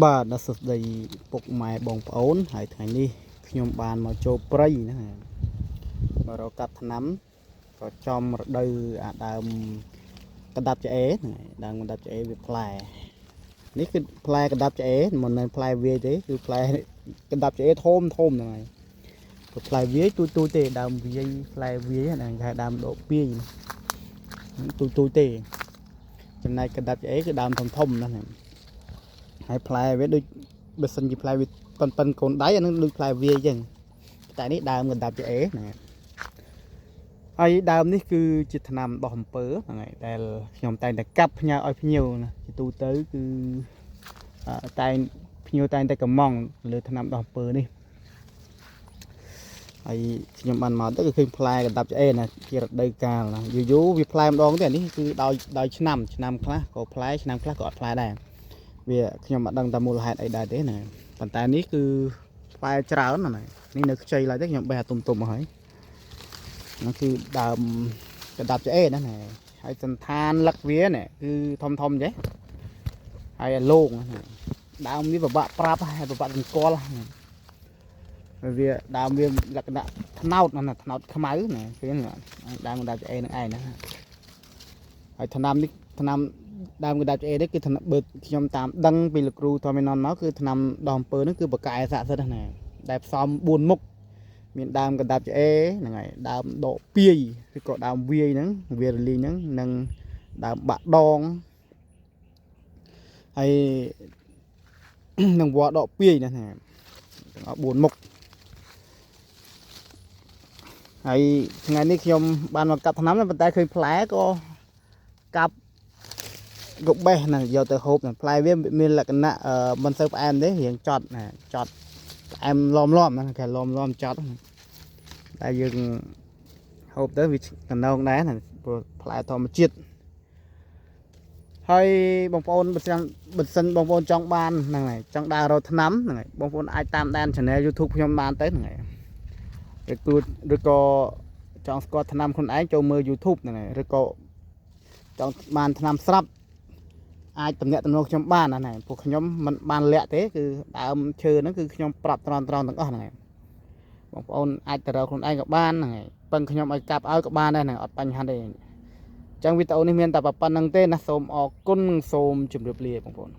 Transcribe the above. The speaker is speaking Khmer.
បាទដល់សួស្តីពុកម៉ែបងប្អូនហើយថ្ងៃនេះខ្ញុំបានមកចូលព្រៃណាមករកកាប់ថ្នាំក៏ចំរដូវអាដើមកណ្ដាប់ឆ្អេហ្នឹងដើមកណ្ដាប់ឆ្អេវាផ្លែនេះគឺផ្លែកណ្ដាប់ឆ្អេមិនមែនផ្លែវាយទេគឺផ្លែកណ្ដាប់ឆ្អេធំហ្នឹងហើយគឺផ្លែវាយទូទេដើមវាយផ្លែវាយហ្នឹងគេហៅដើមដកពាយទូទេចំណែកកណ្ដាប់ឆ្អេគឺដើមធំហ្នឹងហើយផ្លែវាដូចបើសិនជាផ្លែវាប៉ិនកូនដៃអានឹងដូចផ្លែវាអញ្ចឹងតែនេះដើមកណ្ដាប់ឆ្អេណាហើយដើមនេះគឺជាថ្នាំដោះអំពើហ្នឹងហើយដែលខ្ញុំតែងតែកាប់ផ្ញើឲ្យភ្ញៀវណាជាទូទៅគឺតែងភ្ញៀវតែងតែកំងលើថ្នាំដោះអំពើនេះហើយខ្ញុំបានមកទៅគឺឃើញផ្លែកណ្ដាប់ឆ្អេណាជារដូវកាលណាយូរវាផ្លែម្ដងទេអានេះគឺដោយឆ្នាំខ្លះក៏ផ្លែឆ្នាំខ្លះក៏អត់ផ្លែដែរវាខ្ញុំមិនដឹងថាមូលហេតុអីដែរទេណាប៉ុន្តែនេះគឺផ្លែច្រើនណានេះនៅខ្ចីឡើយទេខ្ញុំបេះអាទុំមកហើយនោះគឺដើមកណ្ដាប់ឆ្អេណាហើយសន្តានលឹកវានេះគឺធំអញ្ចឹងហើយអាលោងដើមវាពិបាកប្រាប់ហើយពិបាកសង្កល់វាដើមវាលក្ខណៈថ្នោតណាថ្នោតខ្មៅណាគឺដើមកណ្ដាប់ឆ្អេនឹងឯងណាហើយថ្នាំនេះថ្នាំដើមកណ្ដាប់ឆ្អេនេះគឺថ្នាំបើខ្ញុំតាមដឹងពីលោកគ្រូធម្មណនមកគឺថ្នាំដោះអំពើនេះគឺបកែស័ក្តិសិទ្ធណាដែលផ្សំ4មុខមានដើមកណ្ដាប់ឆ្អេហ្នឹងហើយដើមដកពាយឬក៏ដើមវាយហ្នឹងវារលីហ្នឹងនិងដើមបាក់ដងហើយនឹងវល្លិដកពាយណាទាំងអស់4មុខហើយថ្ងៃនេះខ្ញុំបានមកកាប់ថ្នាំប៉ុន្តែឃើញផ្លែក៏កាប់កបេះណាយកទៅហូបផ្លែវាមានលក្ខណៈមិនសូវផ្អែមទេរៀងចត់ណាចត់ផ្អែមឡំណាគេឡំចត់តែយើងហូបទៅវាកណ្ដងដែរណាព្រោះផ្លែធម្មជាតិហើយបងប្អូនបើសិនបងប្អូនចង់បានហ្នឹងហើយចង់ដើររកថ្នាំហ្នឹងហើយបងប្អូនអាចតាមដាន Channel YouTube ខ្ញុំបានទៅហ្នឹងហើយឬក៏ចង់ស្គាល់ថ្នាំខ្លួនឯងចូលមើល YouTube ហ្នឹងហើយឬក៏ចង់បានថ្នាំស្រាប់អាចតំណាក់តំណងខ្ញុំបានណាពួកខ្ញុំមិនបានលាក់ទេគឺដើមឈើហ្នឹងគឺខ្ញុំប្រាប់ត្រង់ទាំងអស់ហ្នឹងហើយបងប្អូនអាចទៅរកខ្លួនឯងក៏បានហ្នឹងហើយពឹងខ្ញុំឲ្យកាប់ឲ្យក៏បានដែរហ្នឹងអត់បញ្ហាទេអញ្ចឹងវីដេអូនេះមានតែប៉ុណ្្នឹងទេណាសូមអរគុណសូមជម្រាបលាបងប្អូន